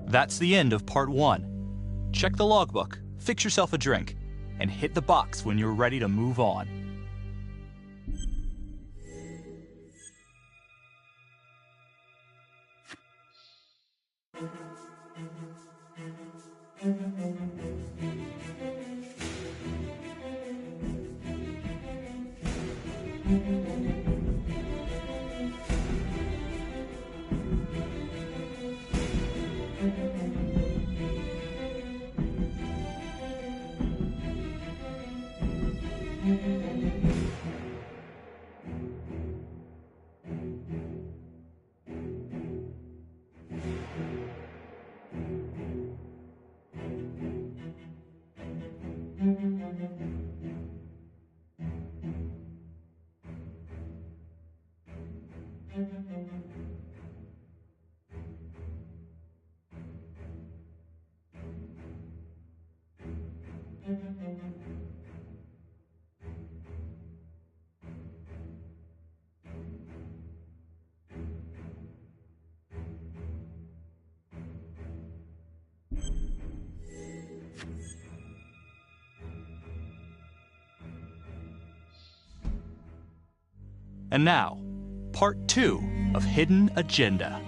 That's the end of part 1. Check the logbook, fix yourself a drink, and hit the box when you're ready to move on. And now, part 2 of Hidden Agenda.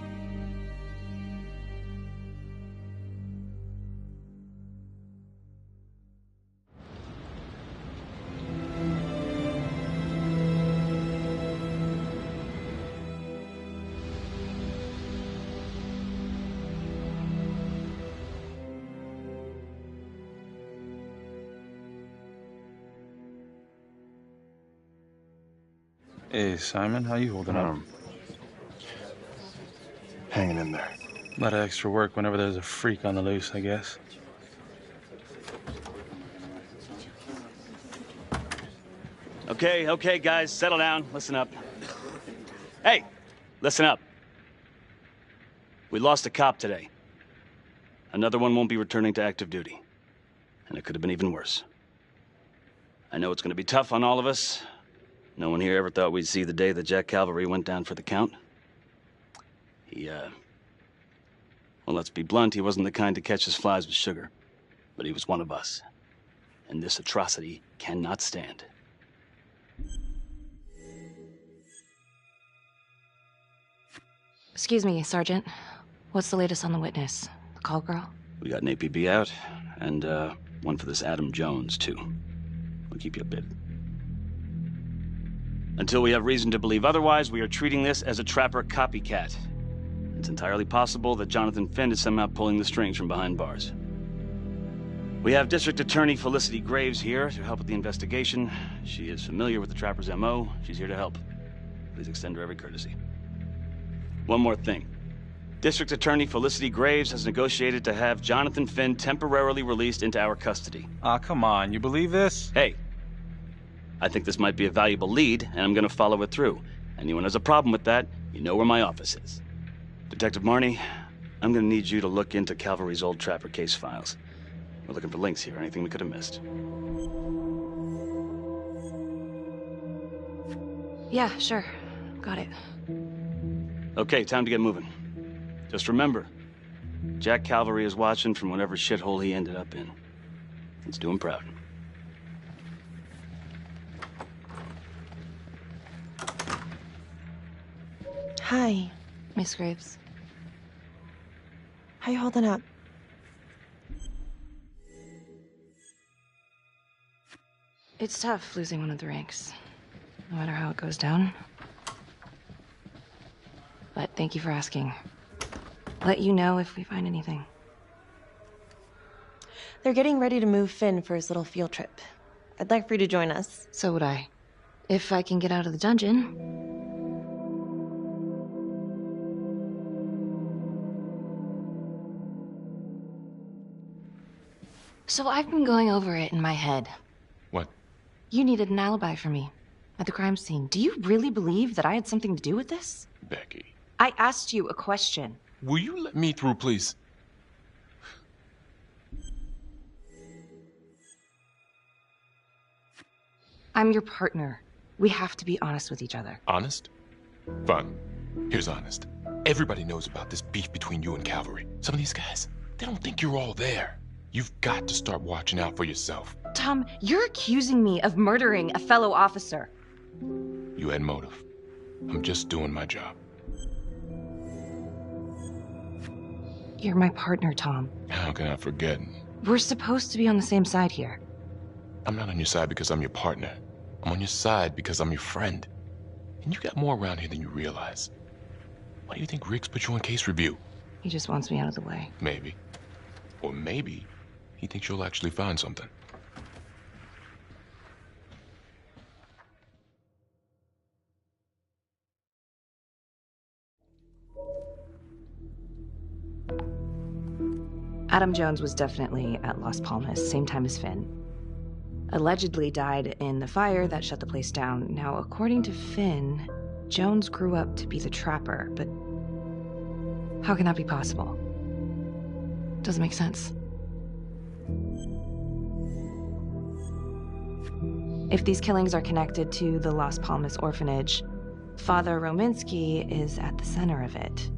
Hey, Simon, how you holding up? Hanging in there. A lot of extra work whenever there's a freak on the loose, I guess. Okay, guys, settle down. Listen up. Hey, listen up. We lost a cop today. Another one won't be returning to active duty. And it could have been even worse. I know it's going to be tough on all of us. No one here ever thought we'd see the day that Jack Calvary went down for the count. Well, let's be blunt, he wasn't the kind to catch his flies with sugar. But he was one of us. And this atrocity cannot stand. Excuse me, Sergeant. What's the latest on the witness? The call girl? We got an APB out, and one for this Adam Jones, too. We'll keep you updated. Until we have reason to believe otherwise, we are treating this as a trapper copycat. It's entirely possible that Jonathan Finn is somehow pulling the strings from behind bars. We have District Attorney Felicity Graves here to help with the investigation. She is familiar with the trapper's MO. She's here to help. Please extend her every courtesy. One more thing. District Attorney Felicity Graves has negotiated to have Jonathan Finn temporarily released into our custody. Ah, come on, you believe this? Hey, I think this might be a valuable lead, and I'm gonna follow it through. Anyone has a problem with that, you know where my office is. Detective Marney, I'm gonna need you to look into Calvary's old trapper case files. We're looking for links here, anything we could have missed. Yeah, sure. Got it. Okay, time to get moving. Just remember, Jack Calvary is watching from whatever shithole he ended up in. Let's do him proud. Hi. Miss Graves. How you holding up? It's tough losing one of the ranks, no matter how it goes down. But thank you for asking. Let you know if we find anything. They're getting ready to move Finn for his little field trip. I'd like for you to join us. So would I. If I can get out of the dungeon. So I've been going over it in my head. What? You needed an alibi for me at the crime scene. Do you really believe that I had something to do with this? Becky. I asked you a question. Will you let me through, please? I'm your partner. We have to be honest with each other. Honest? Fine. Here's honest. Everybody knows about this beef between you and Cavalry. Some of these guys, they don't think you're all there. You've got to start watching out for yourself. Tom, you're accusing me of murdering a fellow officer. You had motive. I'm just doing my job. You're my partner, Tom. How can I forget? We're supposed to be on the same side here. I'm not on your side because I'm your partner. I'm on your side because I'm your friend. And you got more around here than you realize. Why do you think Riggs put you on case review? He just wants me out of the way. Maybe. Or maybe he thinks you'll actually find something. Adam Jones was definitely at Las Palmas, same time as Finn. Allegedly died in the fire that shut the place down. Now, according to Finn, Jones grew up to be the trapper, but how can that be possible? Doesn't make sense. If these killings are connected to the Las Palmas orphanage, Father Rominsky is at the center of it.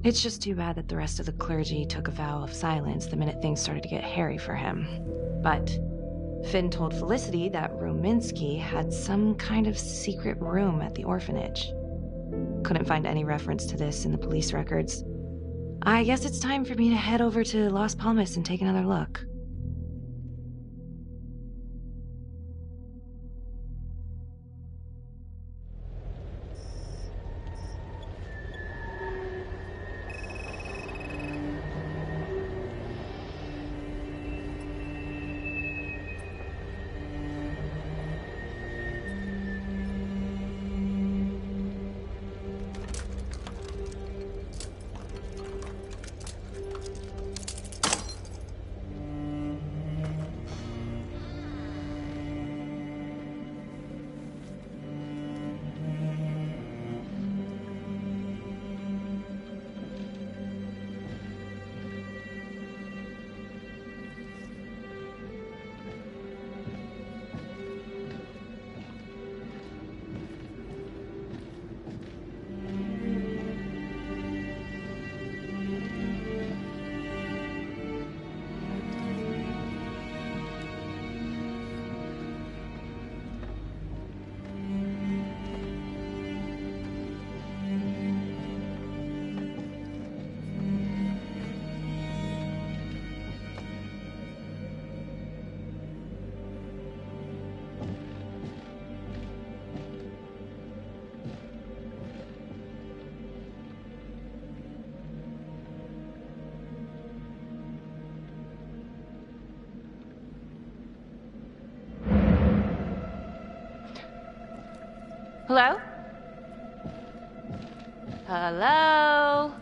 It's just too bad that the rest of the clergy took a vow of silence the minute things started to get hairy for him. But Finn told Felicity that Rominsky had some kind of secret room at the orphanage. Couldn't find any reference to this in the police records. I guess it's time for me to head over to Las Palmas and take another look. Hello? Hello?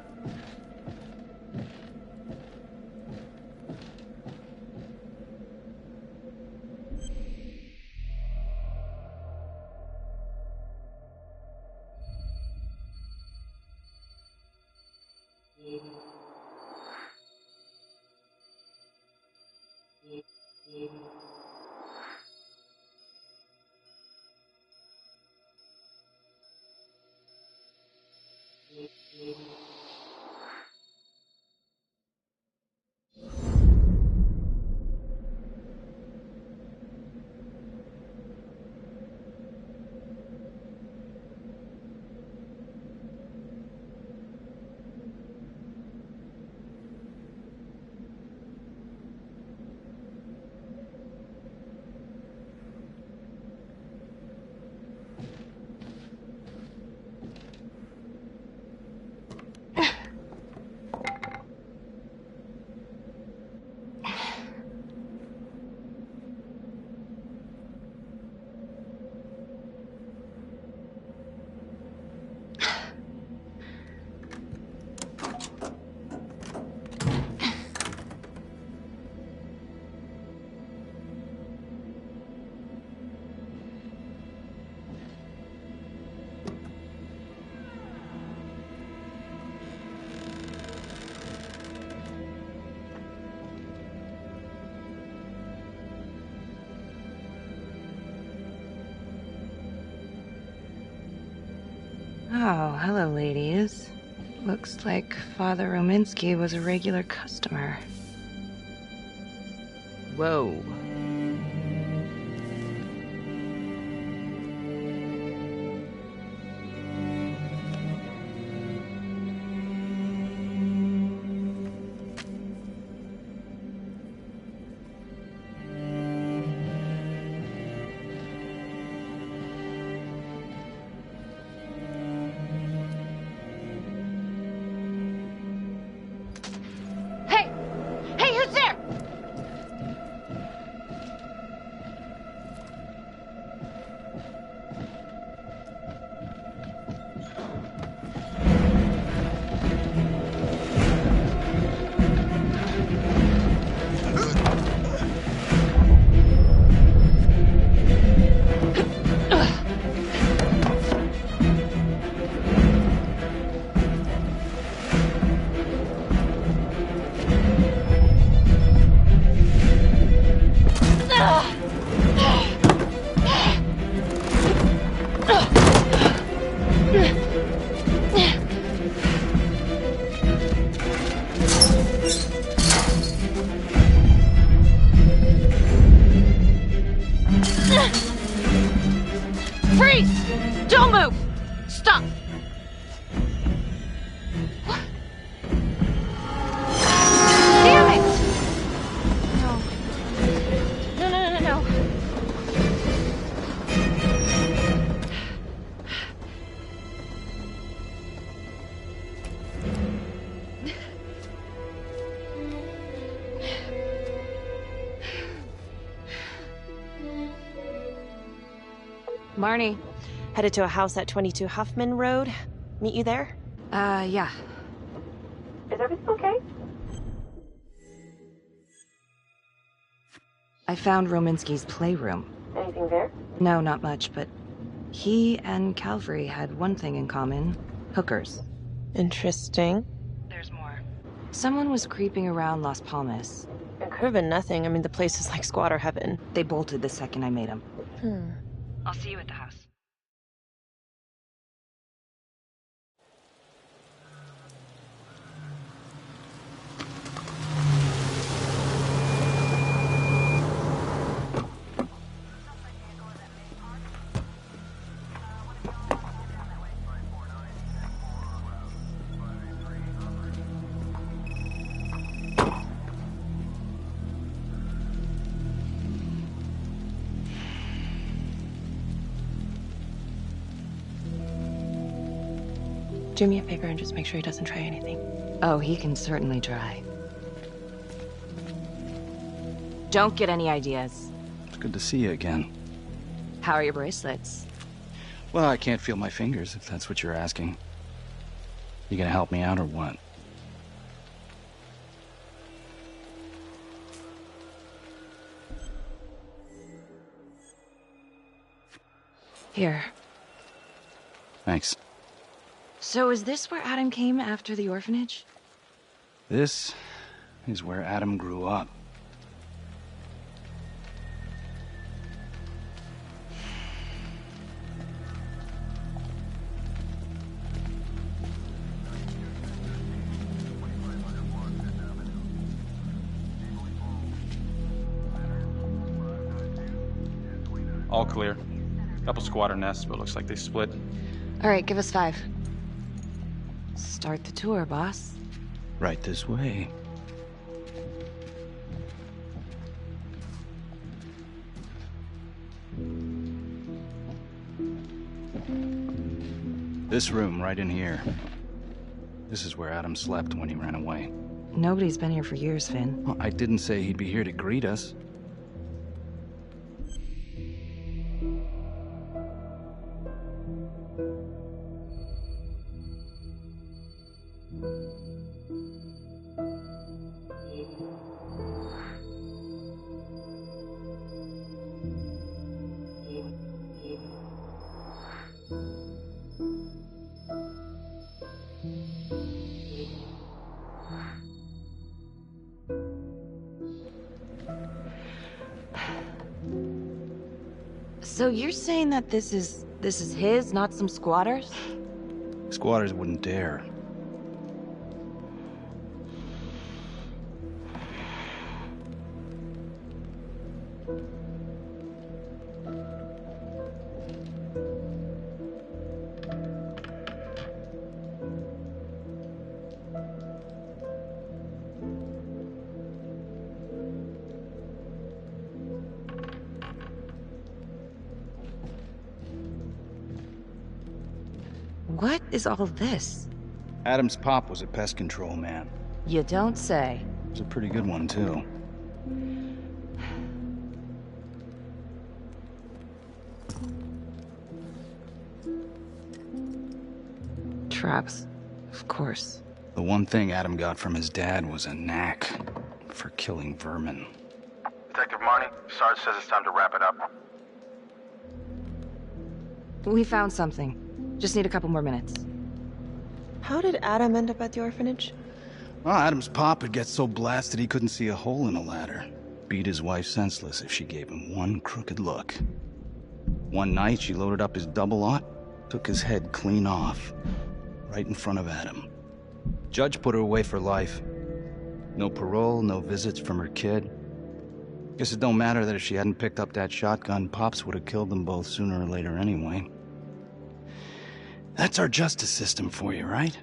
Oh, hello, ladies. Looks like Father Rominsky was a regular customer. Whoa. Hey! Hey, who's there? Freeze! Don't move! Stop! What? Damn it! No. No, no, no, no, no. Marnie. Headed to a house at 22 Huffman Road. Meet you there? Yeah. Is everything okay? I found Rominsky's playroom. Anything there? No, not much, but he and Calvary had one thing in common. Hookers. Interesting. There's more. Someone was creeping around Las Palmas. It could have been nothing. I mean, the place is like squatter heaven. They bolted the second I made them. Hmm. I'll see you at the house. Do me a favor and just make sure he doesn't try anything. Oh, he can certainly try. Don't get any ideas. It's good to see you again. How are your bracelets? Well, I can't feel my fingers, if that's what you're asking. You gonna help me out or what? Here. Thanks. So is this where Adam came after the orphanage? This is where Adam grew up. All clear. Couple squatter nests, but looks like they split. All right, give us 5. Start the tour, boss. Right this way. This room right in here. This is where Adam slept when he ran away. Nobody's been here for years, Finn. Well, I didn't say he'd be here to greet us. So you're saying that this is his, not some squatters? Squatters wouldn't dare. What is all this? Adam's pop was a pest control man. You don't say. It was a pretty good one, too. Traps, of course. The one thing Adam got from his dad was a knack for killing vermin. Detective Marnie, Sarge says it's time to wrap it up. We found something. Just need a couple more minutes. How did Adam end up at the orphanage? Well, Adam's pop would get so blasted he couldn't see a hole in a ladder. Beat his wife senseless if she gave him one crooked look. One night, she loaded up his double-aught, took his head clean off, right in front of Adam. Judge put her away for life. No parole, no visits from her kid. Guess it don't matter that if she hadn't picked up that shotgun, Pops would have killed them both sooner or later anyway. That's our justice system for you, right?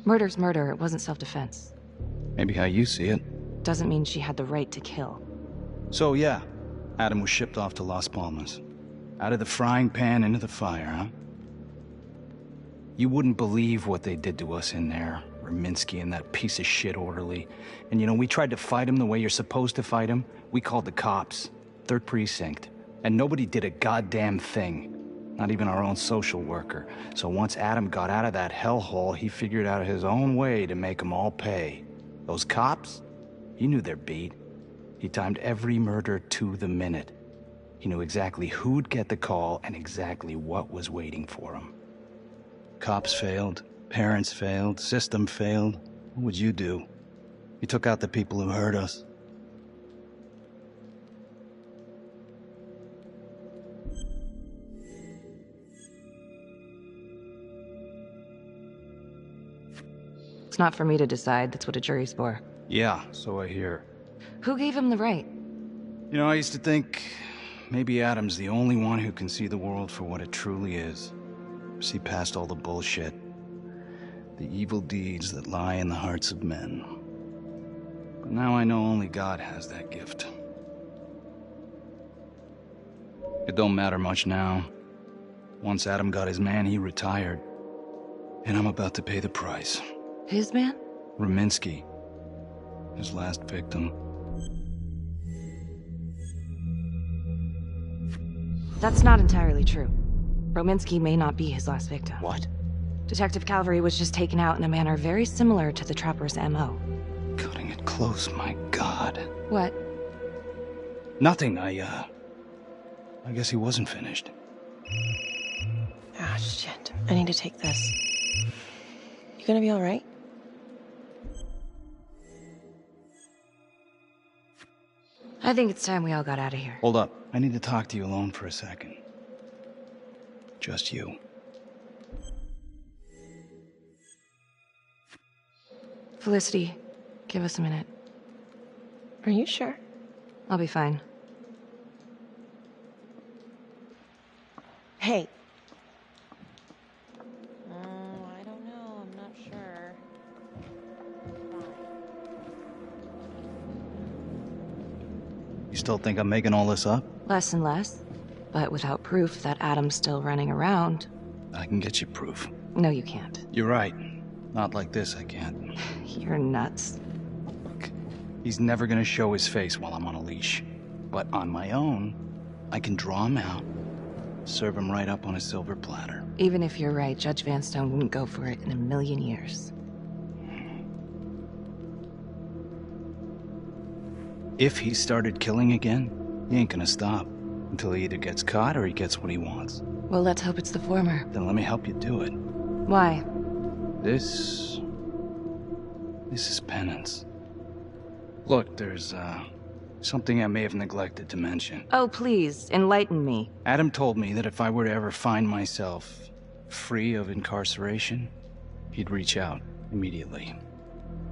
Murder's murder. It wasn't self-defense. Maybe how you see it. Doesn't mean she had the right to kill. So yeah, Adam was shipped off to Las Palmas. Out of the frying pan into the fire, huh? You wouldn't believe what they did to us in there. Rominsky and that piece of shit orderly. And you know, we tried to fight him the way you're supposed to fight him. We called the cops. 3rd Precinct. And nobody did a goddamn thing. Not even our own social worker. So once Adam got out of that hellhole, he figured out his own way to make them all pay. Those cops? He knew their beat. He timed every murder to the minute. He knew exactly who'd get the call and exactly what was waiting for him. Cops failed. Parents failed, system failed. What would you do? He took out the people who hurt us. It's not for me to decide. That's what a jury's for. Yeah, so I hear. Who gave him the right? You know, I used to think maybe Adam's the only one who can see the world for what it truly is. See past all the bullshit. The evil deeds that lie in the hearts of men. But now I know only God has that gift. It don't matter much now. Once Adam got his man, he retired. And I'm about to pay the price. His man? Rominsky. His last victim. That's not entirely true. Rominsky may not be his last victim. What? Detective Calvary was just taken out in a manner very similar to the Trapper's M.O. Cutting it close, my God. What? Nothing, I guess he wasn't finished. Ah, shit. I need to take this. You gonna be alright? I think it's time we all got out of here. Hold up. I need to talk to you alone for a second. Just you. Felicity, give us a minute. Are you sure? I'll be fine. Hey. I don't know. I'm not sure. You still think I'm making all this up? Less and less. But without proof that Adam's still running around... I can get you proof. No, you can't. You're right. Not like this, I can't. You're nuts. Look, he's never gonna show his face while I'm on a leash. But on my own, I can draw him out, serve him right up on a silver platter. Even if you're right, Judge Vanstone wouldn't go for it in a million years. If he started killing again, he ain't gonna stop. Until he either gets caught or he gets what he wants. Well, let's hope it's the former. Then let me help you do it. Why? This is penance. Look, there's, something I may have neglected to mention. Oh, please, enlighten me. Adam told me that if I were to ever find myself free of incarceration, he'd reach out Immediately.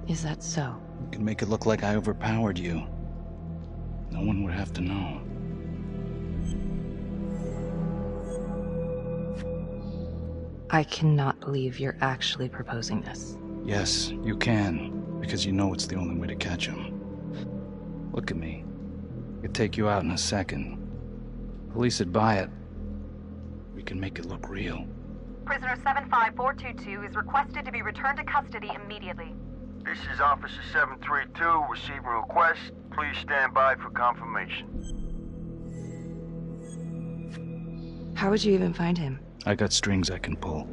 Is that so? You can make it look like I overpowered you. No one would have to know. I cannot believe you're actually proposing this. Yes, you can, because you know it's the only way to catch him. Look at me. I could take you out in a second. Police would buy it. We can make it look real. Prisoner 75422 is requested to be returned to custody immediately. This is Officer 732 receiving request. Please stand by for confirmation. How would you even find him? I got strings I can pull.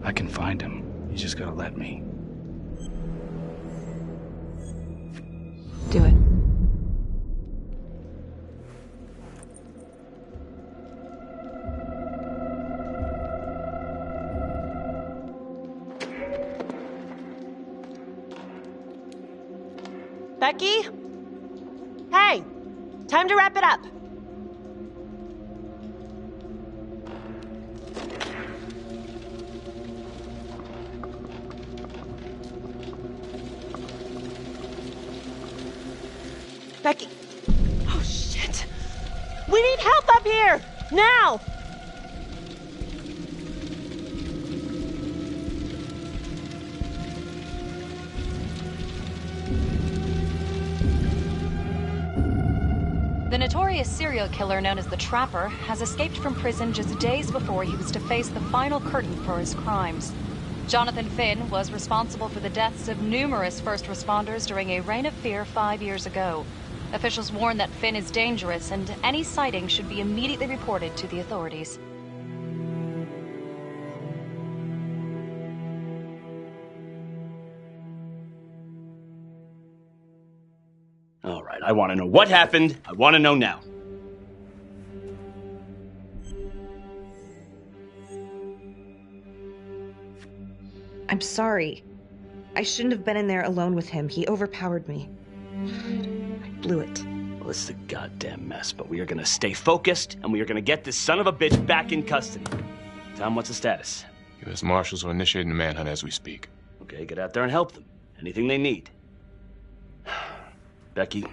I can find him. You just gotta let me. Do it. Becky? Hey! Time to wrap it up. Becky. Oh, shit. We need help up here! Now! The notorious serial killer known as the Trapper has escaped from prison just days before he was to face the final curtain for his crimes. Jonathan Finn was responsible for the deaths of numerous first responders during a reign of fear 5 years ago. Officials warn that Finn is dangerous and any sighting should be immediately reported to the authorities. All right, I want to know what happened. I want to know now. I'm sorry. I shouldn't have been in there alone with him. He overpowered me. I blew it. Well, this is a goddamn mess, but we are going to stay focused, and we are going to get this son of a bitch back in custody. Tom, what's the status? U.S. Marshals are initiating the manhunt as we speak. Okay, get out there and help them. Anything they need. Becky,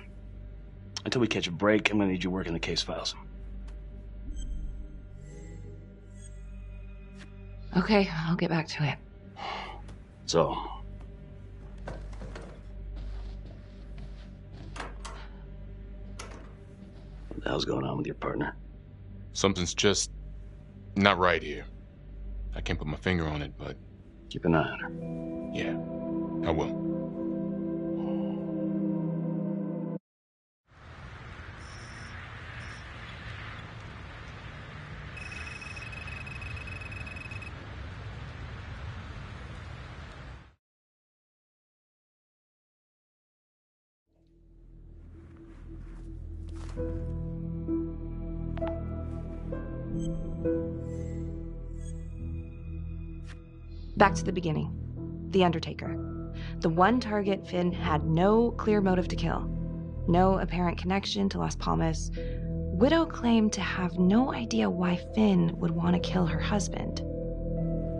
until we catch a break, I'm going to need you working the case files. Okay, I'll get back to it. So, what the hell's going on with your partner? Something's just not right here. I can't put my finger on it, but... Keep an eye on her. Yeah, I will. Back to the beginning. The Undertaker. The one target Finn had no clear motive to kill. No apparent connection to Las Palmas. Widow claimed to have no idea why Finn would want to kill her husband.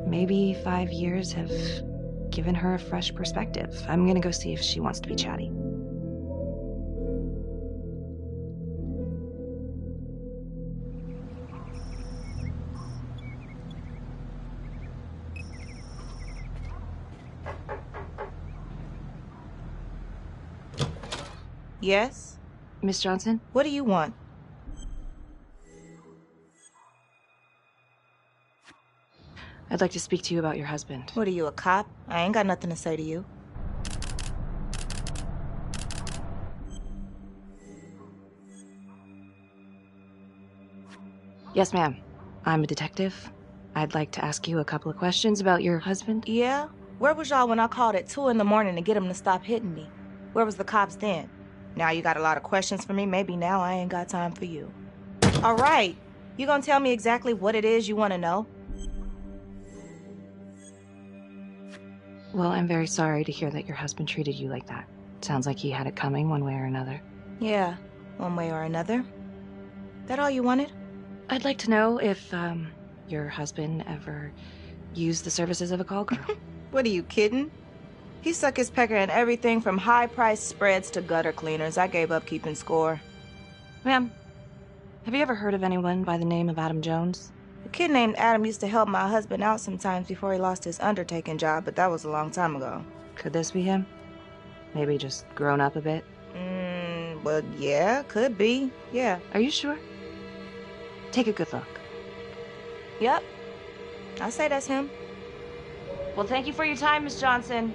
Maybe 5 years have given her a fresh perspective. I'm gonna go see if she wants to be chatty. Yes? Miss Johnson? What do you want? I'd like to speak to you about your husband. What are you, a cop? I ain't got nothing to say to you. Yes, ma'am. I'm a detective. I'd like to ask you a couple of questions about your husband. Yeah? Where was y'all when I called at 2 in the morning to get him to stop hitting me? Where was the cops then? Now you got a lot of questions for me. Maybe now I ain't got time for you. All right. You gonna tell me exactly what it is you want to know? Well, I'm very sorry to hear that your husband treated you like that. Sounds like he had it coming one way or another. Yeah, one way or another. That all you wanted? I'd like to know if, your husband ever used the services of a call girl. What are you kidding? He suck his pecker in everything from high-priced spreads to gutter cleaners. I gave up keeping score. Ma'am, have you ever heard of anyone by the name of Adam Jones? A kid named Adam used to help my husband out sometimes before he lost his undertaking job, but that was a long time ago. Could this be him? Maybe just grown up a bit? Well, yeah, could be. Yeah. Are you sure? Take a good look. Yep. I say that's him. Well, thank you for your time, Miss Johnson.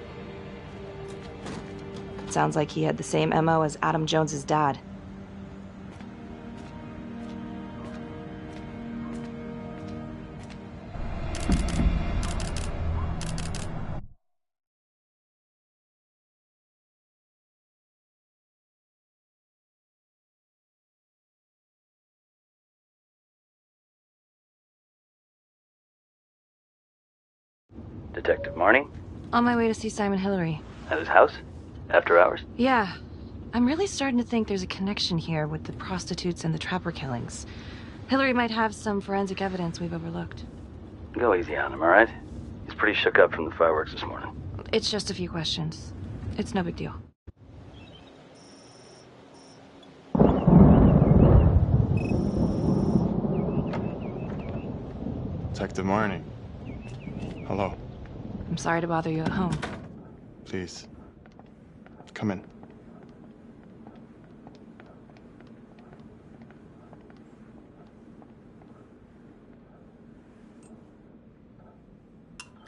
Sounds like he had the same MO as Adam Jones's dad. Detective Marnie? On my way to see Simon Hillary. At his house? After hours? Yeah. I'm really starting to think there's a connection here with the prostitutes and the Trapper killings. Hillary might have some forensic evidence we've overlooked. Go easy on him, all right? He's pretty shook up from the fireworks this morning. It's just a few questions. It's no big deal. Detective Marnie. Hello. I'm sorry to bother you at home. Please. Come in.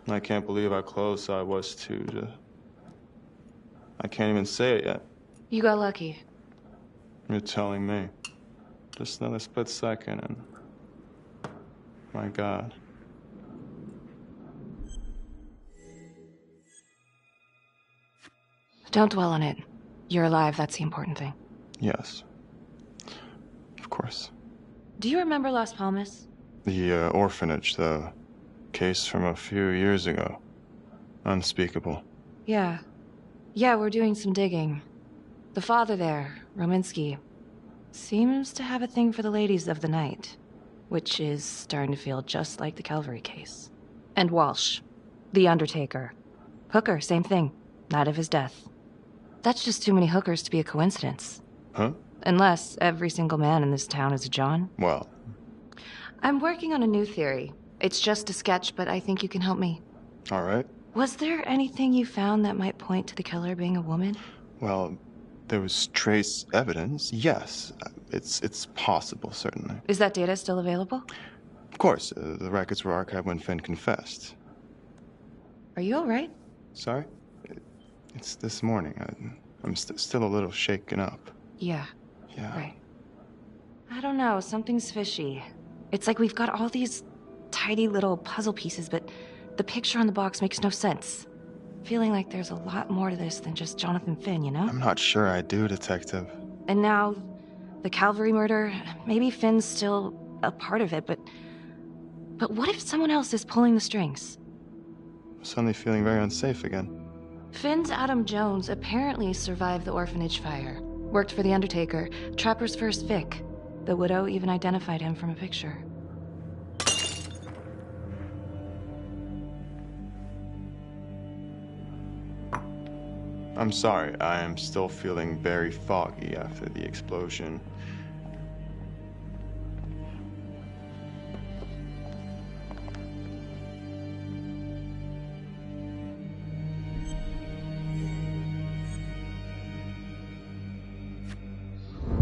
I can't believe how close I was to... I can't even say it yet. You got lucky. You're telling me. Just another split second and... My God. Don't dwell on it. You're alive, that's the important thing. Yes. Of course. Do you remember Las Palmas? The orphanage, the case from a few years ago. Unspeakable. Yeah. Yeah, we're doing some digging. The father there, Rominsky, seems to have a thing for the ladies of the night, which is starting to feel just like the Calvary case. And Walsh, the Undertaker. Hooker, same thing. Night of his death. That's just too many hookers to be a coincidence. Huh? Unless every single man in this town is a John. Well. I'm working on a new theory. It's just a sketch, but I think you can help me. All right. Was there anything you found that might point to the killer being a woman? Well, there was trace evidence, yes. It's possible, certainly. Is that data still available? Of course. The records were archived when Finn confessed. Are you all right? Sorry? It's this morning. I'm still a little shaken up. Yeah. Yeah. Right. I don't know. Something's fishy. It's like we've got all these tidy little puzzle pieces, but the picture on the box makes no sense. Feeling like there's a lot more to this than just Jonathan Finn, you know? I'm not sure I do, Detective. And now, the Calvary murder, maybe Finn's still a part of it, but what if someone else is pulling the strings? I'm suddenly feeling very unsafe again. Finn's Adam Jones apparently survived the orphanage fire. Worked for the Undertaker, Trapper's first Vic. The widow even identified him from a picture. I'm sorry, I am still feeling very foggy after the explosion.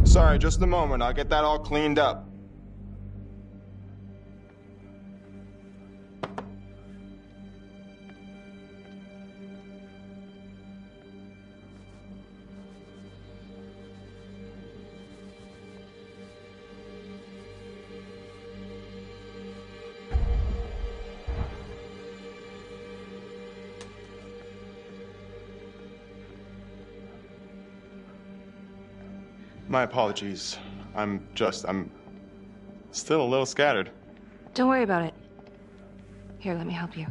Sorry, just a moment. I'll get that all cleaned up. My apologies. I'm still a little scattered. Don't worry about it. Here, let me help you.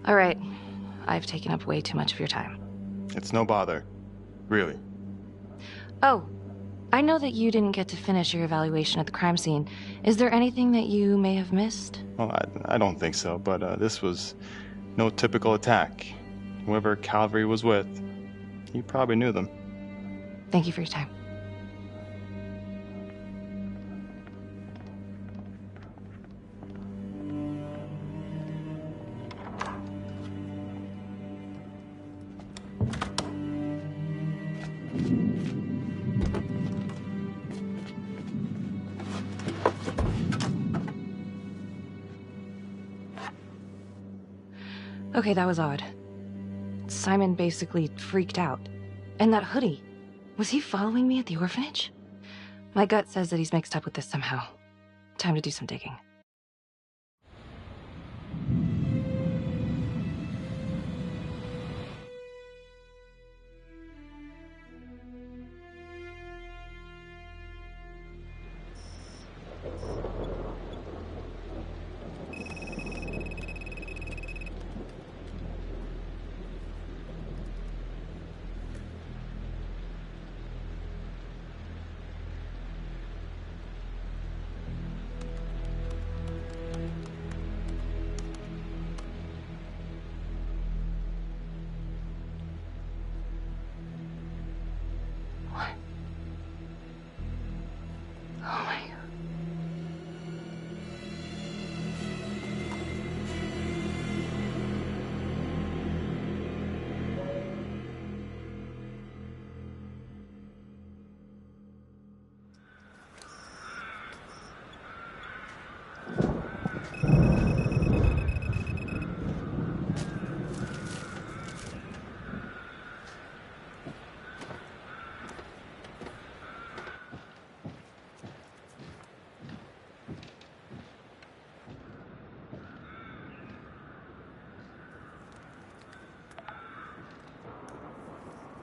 All right. I've taken up way too much of your time. It's no bother. Really. Oh, I know that you didn't get to finish your evaluation at the crime scene. Is there anything that you may have missed? Well, I don't think so, but this was no typical attack. Whoever Calvary was with, he probably knew them. Thank you for your time. Okay, that was odd. Simon basically freaked out. And that hoodie, was he following me at the orphanage? My gut says that he's mixed up with this somehow. Time to do some digging. Oh my God.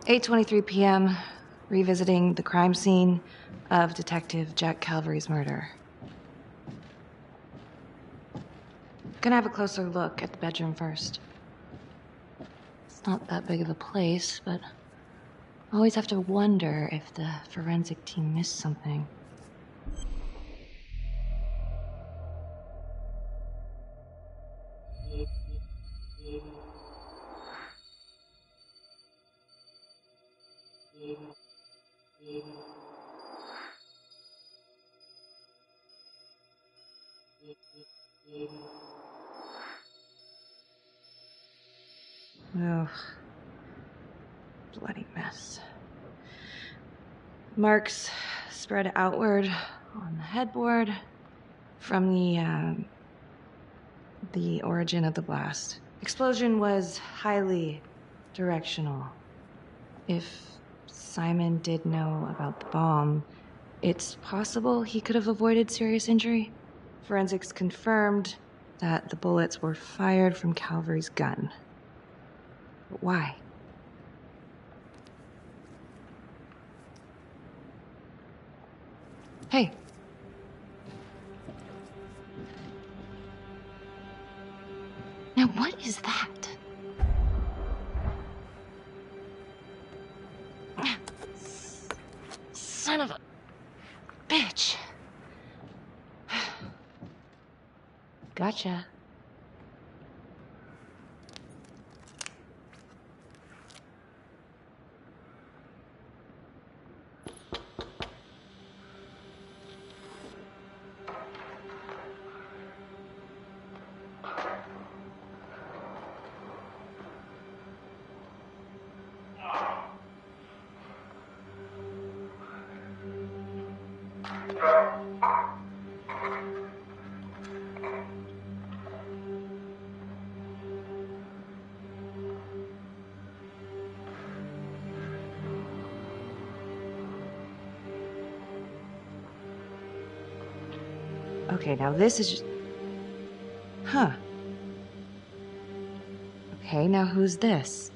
8:23 p.m., revisiting the crime scene of Detective Jack Calvary's murder. Gonna have a closer look at the bedroom first. It's not that big of a place, but I always have to wonder if the forensic team missed something. Ugh. Bloody mess. Marks spread outward on the headboard from the origin of the blast. Explosion was highly directional. If Simon did know about the bomb, it's possible he could have avoided serious injury. Forensics confirmed that the bullets were fired from Calvary's gun. But why? Hey. Now what is that? Son of a bitch. Gotcha. Okay, now this is just... Huh. Okay, now who's this?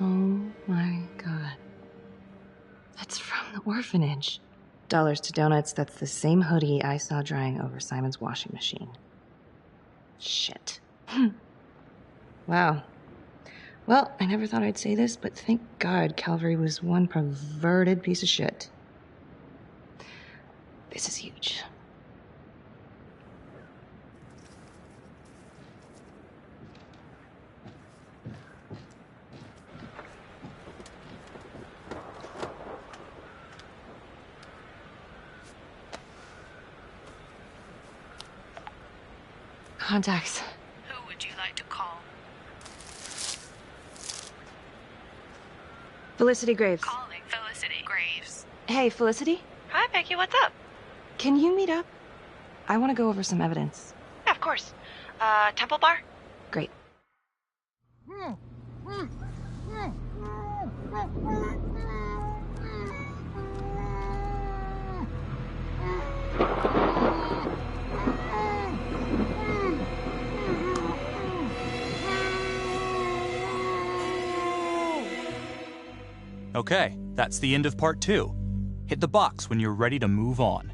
Oh my god. That's from the orphanage. Dollars to donuts, that's the same hoodie I saw drying over Simon's washing machine. Shit. Wow. Well, I never thought I'd say this, but thank God Calvary was one perverted piece of shit. This is huge. Contacts. Who would you like to call? Felicity Graves. Calling Felicity Graves. Hey, Felicity? Hi, Becky, what's up? Can you meet up? I want to go over some evidence. Yeah, of course. Temple Bar? Great. Okay, that's the end of part 2. Hit the box when you're ready to move on.